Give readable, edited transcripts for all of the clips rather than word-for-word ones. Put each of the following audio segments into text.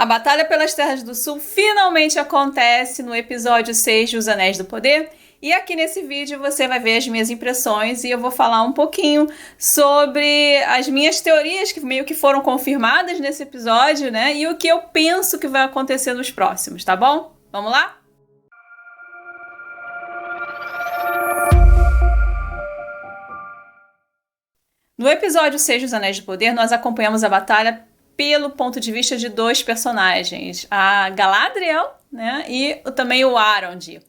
A Batalha pelas Terras do Sul finalmente acontece no episódio 6 de Os Anéis do Poder. E aqui nesse vídeo você vai ver as minhas impressões e eu vou falar um pouquinho sobre as minhas teorias que meio que foram confirmadas nesse episódio, né? E o que eu penso que vai acontecer nos próximos, tá bom? Vamos lá? No episódio 6 dos Anéis do Poder, nós acompanhamos a batalha pelo ponto de vista de dois personagens, a Galadriel, né, e também o Arond.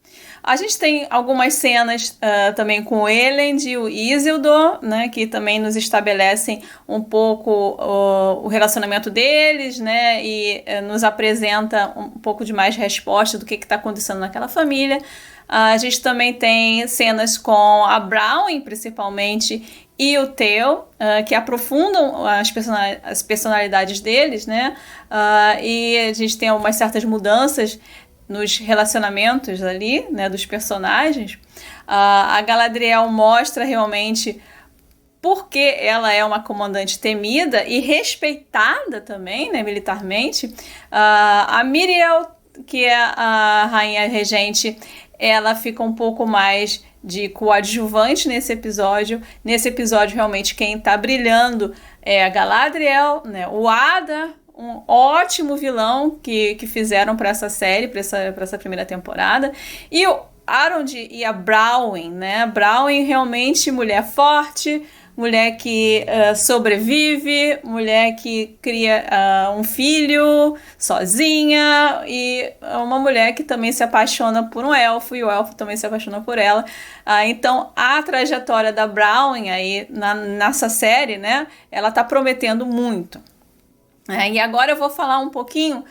A gente tem algumas cenas também com o Elend e o Isildur, né, que também nos estabelecem um pouco o relacionamento deles, né, e nos apresenta um pouco de mais resposta do que está acontecendo naquela família. A gente também tem cenas com a Browning, principalmente, e o Theo, que aprofundam as personalidades deles, né? E a gente tem algumas certas mudanças nos relacionamentos ali, né, dos personagens. A Galadriel mostra realmente porque ela é uma comandante temida e respeitada também, né, militarmente. A Míriel, que é a rainha regente, ela fica um pouco mais de coadjuvante nesse episódio. Nesse episódio, realmente, quem está brilhando é a Galadriel, né? O Adar, um ótimo vilão que fizeram para essa série, para essa primeira temporada. E o Arond e a Browning, né? A Browning realmente mulher forte, mulher que sobrevive, mulher que cria um filho sozinha e uma mulher que também se apaixona por um elfo e o elfo também se apaixona por ela. Então, a trajetória da Browning aí nessa série, né, ela tá prometendo muito. E agora eu vou falar um pouquinho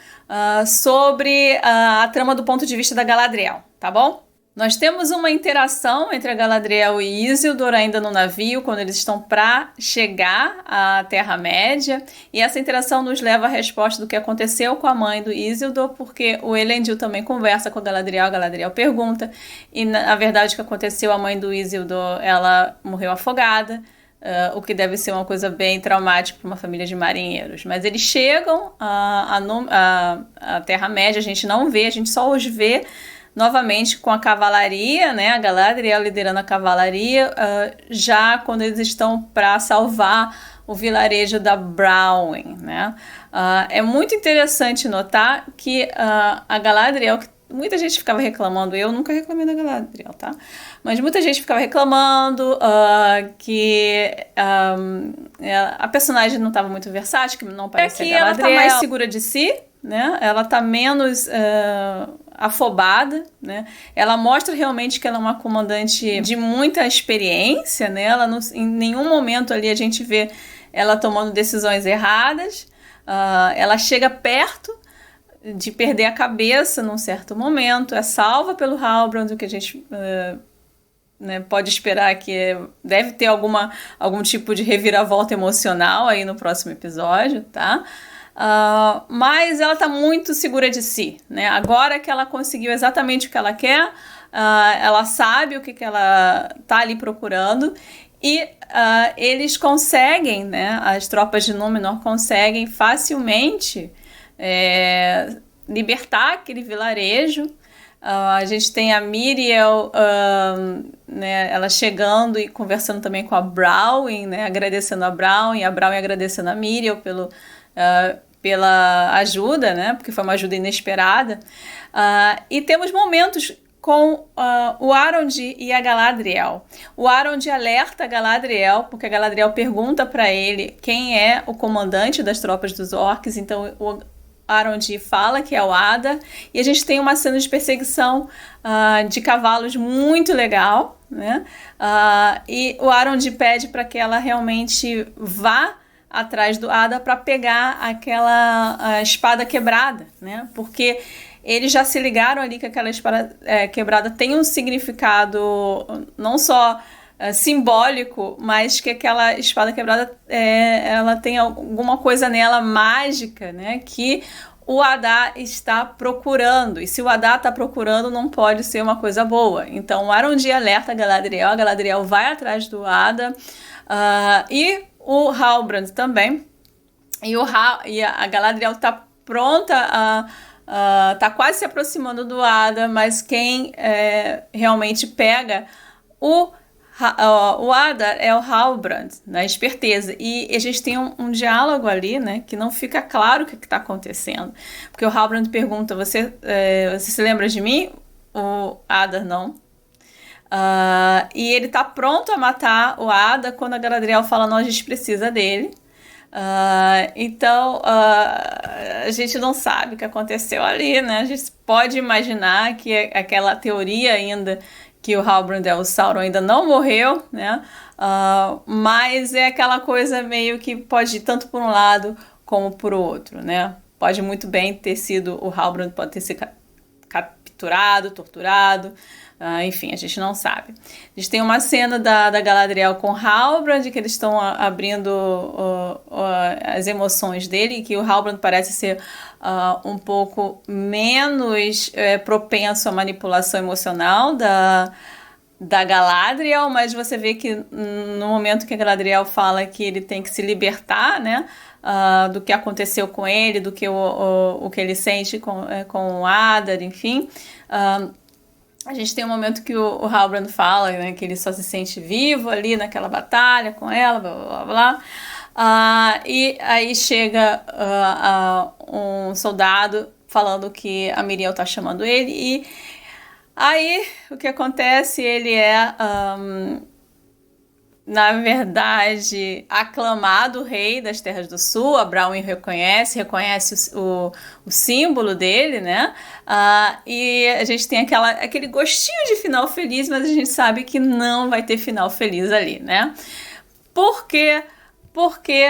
sobre a trama do ponto de vista da Galadriel, tá bom? Nós temos uma interação entre a Galadriel e Isildur ainda no navio, quando eles estão para chegar à Terra-média, e essa interação nos leva à resposta do que aconteceu com a mãe do Isildur, porque o Elendil também conversa com a Galadriel pergunta, e na verdade o que aconteceu, a mãe do Isildur, ela morreu afogada, o que deve ser uma coisa bem traumática para uma família de marinheiros. Mas eles chegam à Terra-média, a gente não vê, a gente só os vê novamente com a cavalaria, né? A Galadriel liderando a cavalaria, já quando eles estão para salvar o vilarejo da Browning, né? É muito interessante notar que a Galadriel, muita gente ficava reclamando, eu nunca reclamei da Galadriel, tá? Mas muita gente ficava reclamando que a personagem não estava muito versátil, que não parecia Galadriel. Ela tá mais segura de si, né? Ela tá menos afobada, né? Ela mostra realmente que ela é uma comandante de muita experiência, né? Ela em nenhum momento ali a gente vê ela tomando decisões erradas. Ela chega perto de perder a cabeça num certo momento, é salva pelo Halbrand, o que a gente né, pode esperar que deve ter algum tipo de reviravolta emocional aí no próximo episódio, tá? Mas ela tá muito segura de si, né? Agora que ela conseguiu exatamente o que ela quer, ela sabe o que ela tá ali procurando e eles conseguem, né? As tropas de Númenor conseguem facilmente libertar aquele vilarejo. A gente tem a Míriel, né, ela chegando e conversando também com a Browning, né, agradecendo a Browning agradecendo a Míriel pela ajuda, né, porque foi uma ajuda inesperada. E temos momentos com o Arond e a Galadriel. O Arond alerta a Galadriel, porque a Galadriel pergunta para ele quem é o comandante das tropas dos orcs, então o Arond fala que é o Adar, e a gente tem uma cena de perseguição de cavalos muito legal, né? E o Arond pede para que ela realmente vá atrás do Adar para pegar aquela espada quebrada, né? Porque eles já se ligaram ali que aquela espada quebrada tem um significado não só simbólico, mas que aquela espada quebrada ela tem alguma coisa nela mágica, né, que o Adar está procurando, e se o Adar está procurando não pode ser uma coisa boa. Então o Arond alerta a Galadriel vai atrás do Adar, e o Halbrand também, e a Galadriel está pronta tá quase se aproximando do Ada, mas quem realmente pega o Ada é o Halbrand, na esperteza. E a gente tem um diálogo ali, né, que não fica claro o que está acontecendo. Porque o Halbrand pergunta, você se lembra de mim? O Ada não. E ele tá pronto a matar o Ada quando a Galadriel fala, não, a gente precisa dele. Então a gente não sabe o que aconteceu ali, né? A gente pode imaginar que aquela teoria ainda que o Halbrand é o Sauron ainda não morreu, né? Mas é aquela coisa meio que pode ir tanto por um lado como por outro, né? Pode muito bem ter sido o Halbrand, pode ter sido capturado, torturado, enfim, a gente não sabe. A gente tem uma cena da Galadriel com Halbrand, que eles estão abrindo as emoções dele, que o Halbrand parece ser um pouco menos propenso à manipulação emocional da Galadriel, mas você vê que no momento que a Galadriel fala que ele tem que se libertar, né, do que aconteceu com ele, do que o que ele sente com o Adar, enfim. A gente tem um momento que o Halbrand fala, né, que ele só se sente vivo ali naquela batalha com ela, blá blá blá. E aí chega um soldado falando que a Míriel tá chamando ele, e aí o que acontece, ele na verdade, aclamado rei das Terras do Sul. A Bráwin reconhece o símbolo dele, né? E a gente tem aquele gostinho de final feliz, mas a gente sabe que não vai ter final feliz ali, né? Por quê? Porque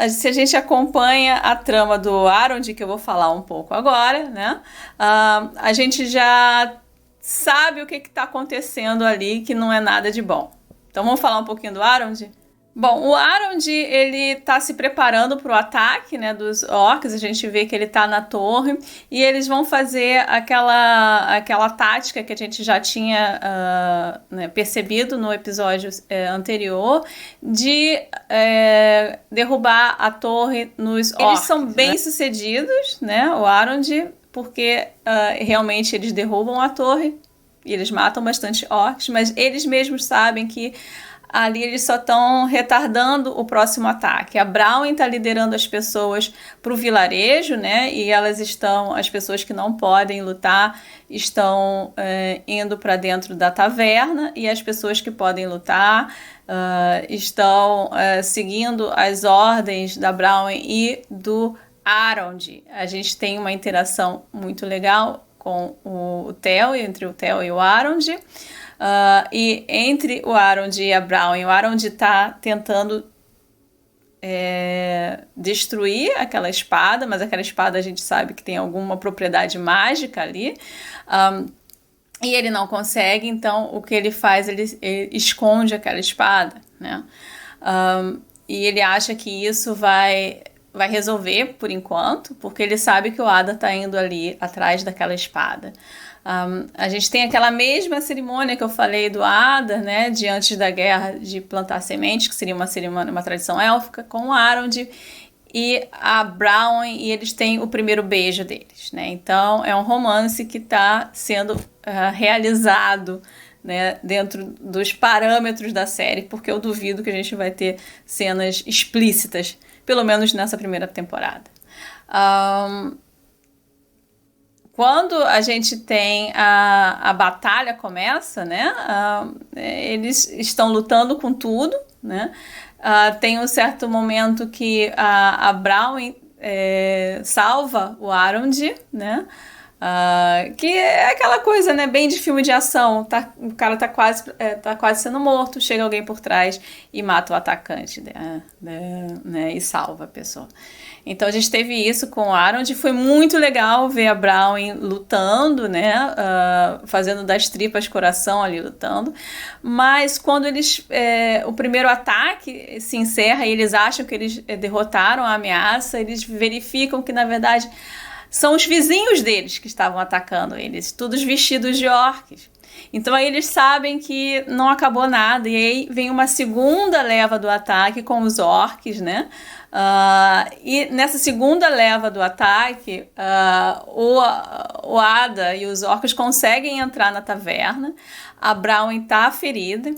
se a gente acompanha a trama do Arond, que eu vou falar um pouco agora, né? A gente já sabe o que está acontecendo ali, que não é nada de bom. Então vamos falar um pouquinho do Arond? Bom, o Arond, ele tá se preparando para o ataque, né, dos orcs. A gente vê que ele tá na torre e eles vão fazer aquela tática que a gente já tinha né, percebido no episódio anterior, de derrubar a torre nos orcs. Eles são bem sucedidos, né, o Arond, porque realmente eles derrubam a torre e eles matam bastante orcs, mas eles mesmos sabem que ali eles só estão retardando o próximo ataque. A Bráwin está liderando as pessoas para o vilarejo, né? E as pessoas que não podem lutar, estão indo para dentro da taverna, e as pessoas que podem lutar estão seguindo as ordens da Bráwin e do Arond. A gente tem uma interação muito legal com o Theo, entre o Theo e o Arond. E entre o Arond e a Bráwin, o Arond está tentando destruir aquela espada, mas aquela espada a gente sabe que tem alguma propriedade mágica ali, e ele não consegue. Então o que ele faz, ele esconde aquela espada, né? E ele acha que isso vai resolver por enquanto, porque ele sabe que o Ada está indo ali atrás daquela espada. A gente tem aquela mesma cerimônia que eu falei do Ada, né, de antes da guerra, de plantar sementes, que seria uma tradição élfica, com o Arond e a Bráwin, e eles têm o primeiro beijo deles, né? Então é um romance que está sendo realizado, né, dentro dos parâmetros da série, porque eu duvido que a gente vai ter cenas explícitas, pelo menos nessa primeira temporada. Quando a gente tem a batalha começa, né, eles estão lutando com tudo, né? Tem um certo momento que a Bráwin salva o Arond, né? Que é aquela coisa, né, bem de filme de ação. O cara tá quase sendo morto, chega alguém por trás e mata o atacante, né, e salva a pessoa. Então a gente teve isso com o Arond. Foi muito legal ver a Bráwin lutando, né, fazendo das tripas coração ali, lutando. Mas quando o primeiro ataque se encerra e eles acham que eles derrotaram a ameaça, eles verificam que, na verdade, são os vizinhos deles que estavam atacando eles, todos vestidos de orques. Então aí eles sabem que não acabou nada, e aí vem uma segunda leva do ataque com os orques, né? E nessa segunda leva do ataque, o Ada e os orques conseguem entrar na taverna. A Brown está ferida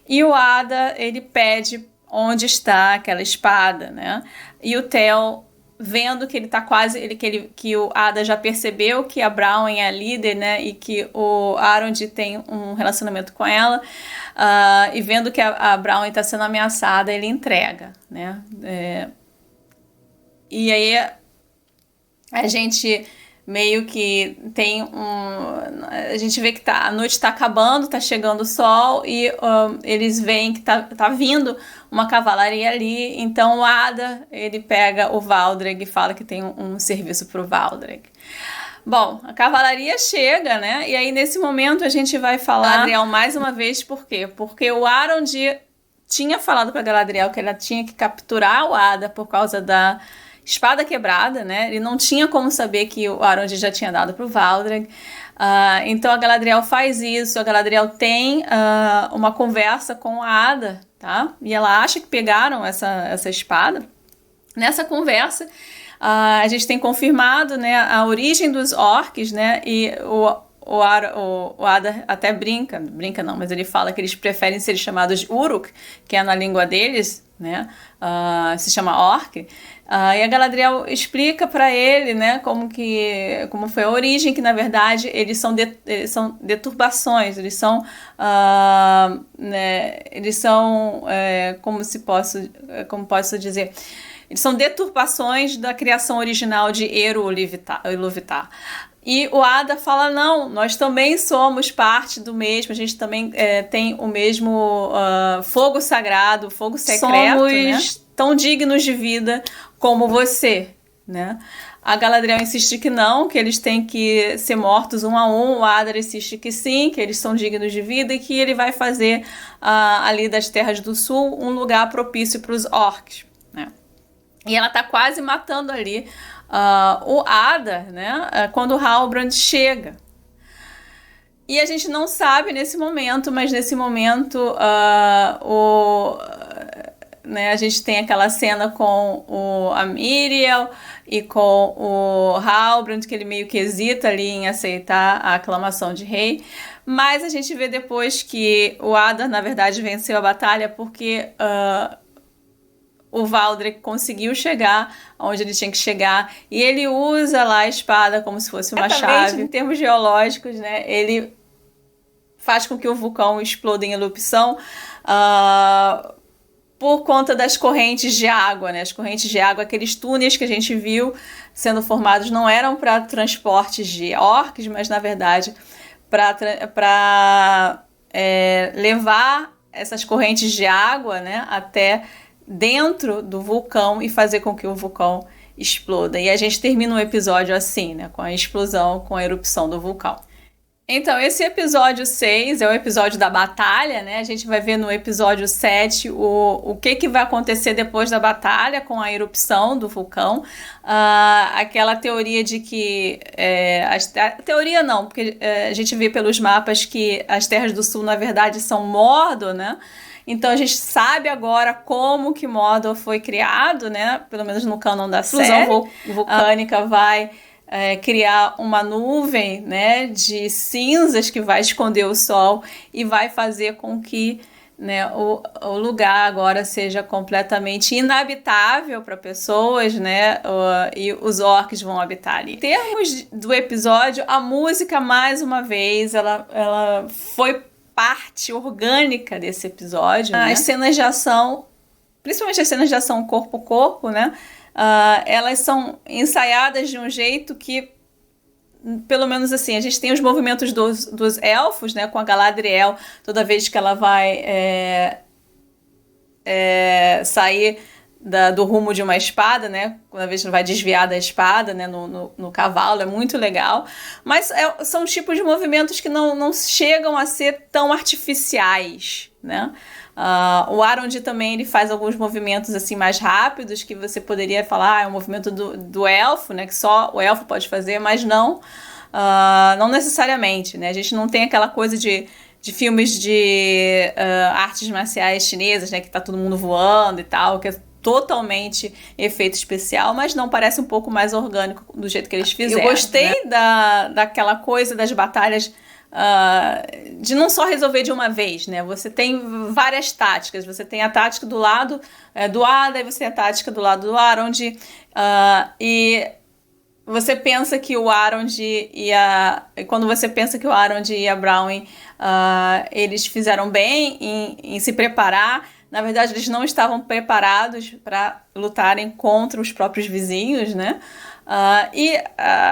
e o Ada, ele pede onde está aquela espada, né? E o Theo, vendo que ele tá quase, que o Ada já percebeu que a Brown é a líder, né, e que o Arond tem um relacionamento com ela, e vendo que a Brown está sendo ameaçada, ele entrega, né, e aí a gente meio que tem a gente vê que a noite está acabando, está chegando o sol, e eles veem que tá vindo uma cavalaria ali. Então o Ada, ele pega o Valdreg e fala que tem um serviço pro Valdreg. Bom, a cavalaria chega, né? E aí nesse momento a gente vai falar Galadriel mais uma vez. Por quê? Porque o Arond tinha falado para Galadriel que ela tinha que capturar o Ada por causa da espada quebrada, né? Ele não tinha como saber que o Arond já tinha dado pro Valdreg. Então a Galadriel faz isso. A Galadriel tem uma conversa com a Ada, tá? E ela acha que pegaram essa espada. Nessa conversa, a gente tem confirmado, né, a origem dos orques, né? E o Ada até brinca não, mas ele fala que eles preferem ser chamados Uruk, que é na língua deles, né? Se chama orc. E a Galadriel explica para ele, né, como foi a origem, que na verdade eles são deturbações, eles são como posso dizer, eles são deturpações da criação original de Eru Iluvatar. E o Ada fala, não, nós também somos parte do mesmo, a gente também tem o mesmo fogo sagrado, fogo secreto, somos, né, tão dignos de vida como você, né? A Galadriel insiste que não, que eles têm que ser mortos um a um. O Adar insiste que sim, que eles são dignos de vida e que ele vai fazer ali das Terras do Sul um lugar propício para os orcs, né? E ela tá quase matando ali o Adar, né? Quando o Halbrand chega. E a gente não sabe nesse momento, mas nesse momento né, a gente tem aquela cena com a Miriel e com o Halbrand, que ele meio que hesita ali em aceitar a aclamação de rei, mas a gente vê depois que o Adar, na verdade, venceu a batalha porque o Valdreg conseguiu chegar onde ele tinha que chegar, e ele usa lá a espada como se fosse uma chave. Em termos geológicos, né, ele faz com que o vulcão exploda em erupção, por conta das correntes de água, né? As correntes de água, aqueles túneis que a gente viu sendo formados, não eram para transportes de orcs, mas na verdade para levar essas correntes de água, né, até dentro do vulcão e fazer com que o vulcão exploda. E a gente termina um episódio assim, né, com a explosão, com a erupção do vulcão. Então, esse episódio 6 é o episódio da batalha, né? A gente vai ver no episódio 7 o que vai acontecer depois da batalha com a erupção do vulcão. Aquela teoria de que... teoria não, porque a gente vê pelos mapas que as Terras do Sul, na verdade, são Mordor, né? Então, a gente sabe agora como que Mordor foi criado, né? Pelo menos no cânon da série. A explosão vulcânica vai... criar uma nuvem, né, de cinzas que vai esconder o sol e vai fazer com que, né, o lugar agora seja completamente inabitável para pessoas, né, e os orcs vão habitar ali. Em termos do episódio, a música, mais uma vez, ela foi parte orgânica desse episódio, né? As cenas de ação, principalmente as cenas de ação corpo a corpo, né, elas são ensaiadas de um jeito que, pelo menos assim, a gente tem os movimentos dos elfos, né, com a Galadriel, toda vez que ela vai sair do rumo de uma espada, né? Quando a vez vai desviar da espada, né? No cavalo, é muito legal. Mas são tipos de movimentos que não chegam a ser tão artificiais, né? O Arondir também ele faz alguns movimentos assim mais rápidos que você poderia falar, é um movimento do elfo, né? Que só o elfo pode fazer, mas não necessariamente, né? A gente não tem aquela coisa de filmes de artes marciais chinesas, né? Que tá todo mundo voando e tal, que é totalmente efeito especial, mas não parece um pouco mais orgânico do jeito que eles fizeram. Eu gostei, né? daquela coisa das batalhas de não só resolver de uma vez, né? Você tem várias táticas. Você tem a tática do lado do Ada e você tem a tática do lado do Arondir, e você pensa que o Arondir quando você pensa que o Arondir e a Brownie eles fizeram bem em se preparar. Na verdade, eles não estavam preparados para lutarem contra os próprios vizinhos, né?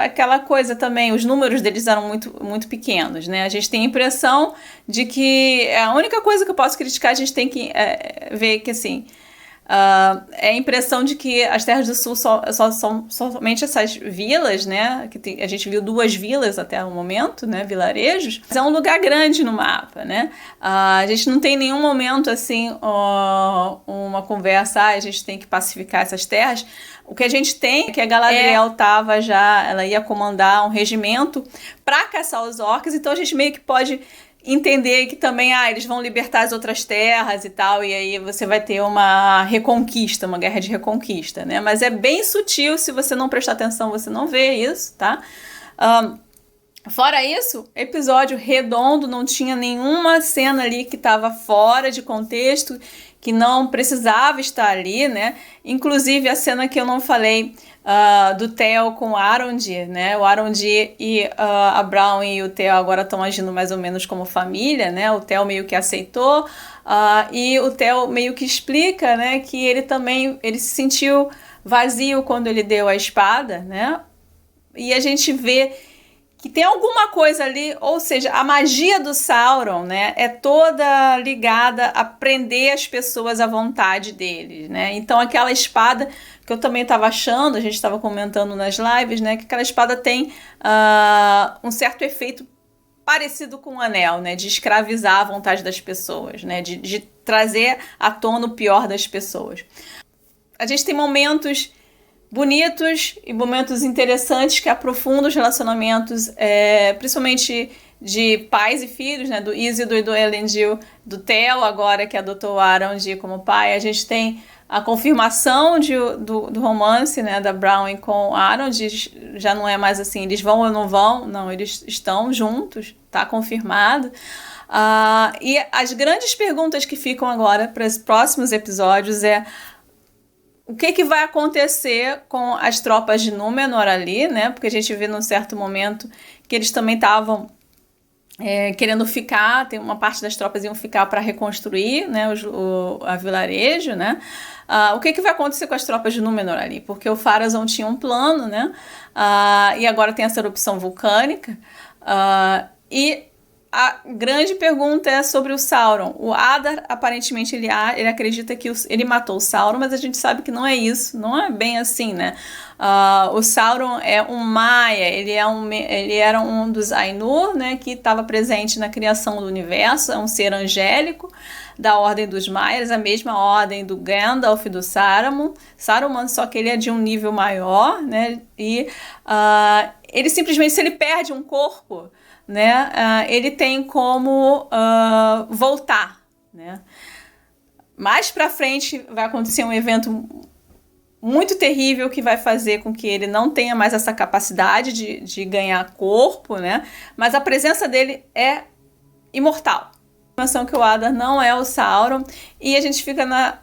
Aquela coisa também, os números deles eram muito, muito pequenos, né? A gente tem a impressão de que a única coisa que eu posso criticar, a gente tem que ver que, assim, é a impressão de que as Terras do Sul só são somente essas vilas, né? A gente viu 2 vilas até o momento, né? Vilarejos. Mas é um lugar grande no mapa, né? A gente não tem nenhum momento assim uma conversa, a gente tem que pacificar essas terras. O que a gente tem é que a Galadriel ela ia comandar um regimento para caçar os orcs, então a gente meio que pode entender que também eles vão libertar as outras terras e tal, e aí você vai ter uma reconquista, uma guerra de reconquista, né? Mas é bem sutil, se você não prestar atenção, você não vê isso, tá? Fora isso, episódio redondo, não tinha nenhuma cena ali que estava fora de contexto, que não precisava estar ali, né? Inclusive a cena que eu não falei do Theo com o Arondir, né? O Arondir e a Brownie e o Theo agora estão agindo mais ou menos como família, né? O Theo meio que aceitou e o Theo meio que explica, né? Que ele se sentiu vazio quando ele deu a espada, né? E a gente vê que tem alguma coisa ali, ou seja, a magia do Sauron, né, é toda ligada a prender as pessoas à vontade deles, né? Então aquela espada que eu também estava achando, a gente estava comentando nas lives, né, que aquela espada tem um certo efeito parecido com um anel, né, de escravizar a vontade das pessoas, né, de trazer à tona o pior das pessoas. A gente tem momentos bonitos e momentos interessantes que aprofundam os relacionamentos, principalmente de pais e filhos, né, do Isildur e do Elendil, do Theo agora que adotou o Arondir como pai. A gente tem a confirmação do romance, né, da Brownie com o Arondir. Já não é mais assim, eles vão ou não vão, não, eles estão juntos, tá confirmado. E as grandes perguntas que ficam agora para os próximos episódios o que vai acontecer com as tropas de Númenor ali, né? Porque a gente vê num certo momento que eles também estavam querendo ficar, tem uma parte das tropas iam ficar para reconstruir, né, a vilarejo, né? O que vai acontecer com as tropas de Númenor ali? Porque o Pharazôn tinha um plano, né? E agora tem essa erupção vulcânica. E a grande pergunta é sobre o Sauron. O Adar, aparentemente, ele acredita que ele matou o Sauron, mas a gente sabe que não é isso, não é bem assim, né? O Sauron é um Maia, ele era um dos Ainur, né, que estava presente na criação do universo, é um ser angélico da Ordem dos Maias, a mesma ordem do Gandalf e do Saruman, só que ele é de um nível maior, né? E ele simplesmente, se ele perde um corpo, né, ele tem como voltar, né? Mais pra frente vai acontecer um evento muito terrível que vai fazer com que ele não tenha mais essa capacidade de ganhar corpo, né? Mas a presença dele é imortal. A informação que o Adar não é o Sauron, e a gente fica na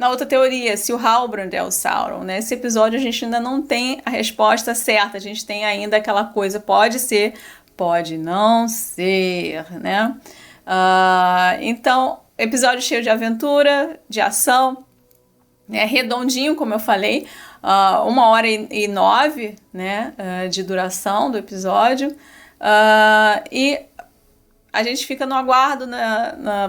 outra teoria, se o Halbrand é o Sauron, né? Esse episódio a gente ainda não tem a resposta certa, a gente tem ainda aquela coisa, pode ser, pode não ser, né? Então, episódio cheio de aventura, de ação, né? Redondinho, como eu falei, 1h09, né? De duração do episódio, e a gente fica no aguardo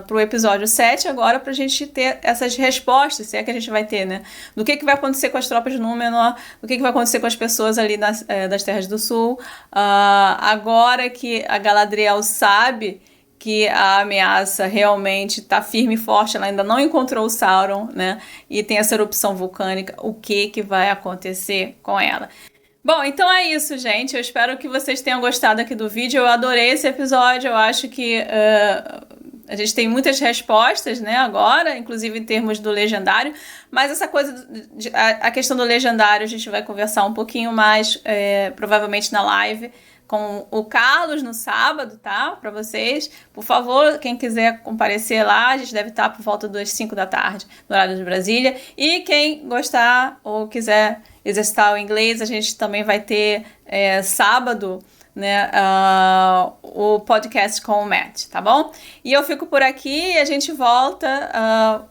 pro episódio 7 agora pra gente ter essas respostas, se é que a gente vai ter, né? Do que vai acontecer com as tropas de Númenor, do que vai acontecer com as pessoas ali das Terras do Sul. Agora que a Galadriel sabe que a ameaça realmente está firme e forte, ela ainda não encontrou o Sauron, né? E tem essa erupção vulcânica, o que vai acontecer com ela? Bom, então é isso, gente. Eu espero que vocês tenham gostado aqui do vídeo. Eu adorei esse episódio. Eu acho que a gente tem muitas respostas, né, agora, inclusive em termos do legendário. Mas essa coisa, a questão do legendário, a gente vai conversar um pouquinho mais, provavelmente na live, com o Carlos no sábado, tá? Para vocês. Por favor, quem quiser comparecer lá, a gente deve estar por volta das 5 da tarde, no horário de Brasília. E quem gostar ou quiser exercitar o inglês, a gente também vai ter sábado, né, o podcast com o Matt, tá bom? E eu fico por aqui e a gente volta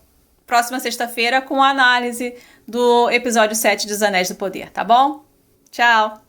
próxima sexta-feira com a análise do episódio 7 dos Anéis do Poder, tá bom? Tchau!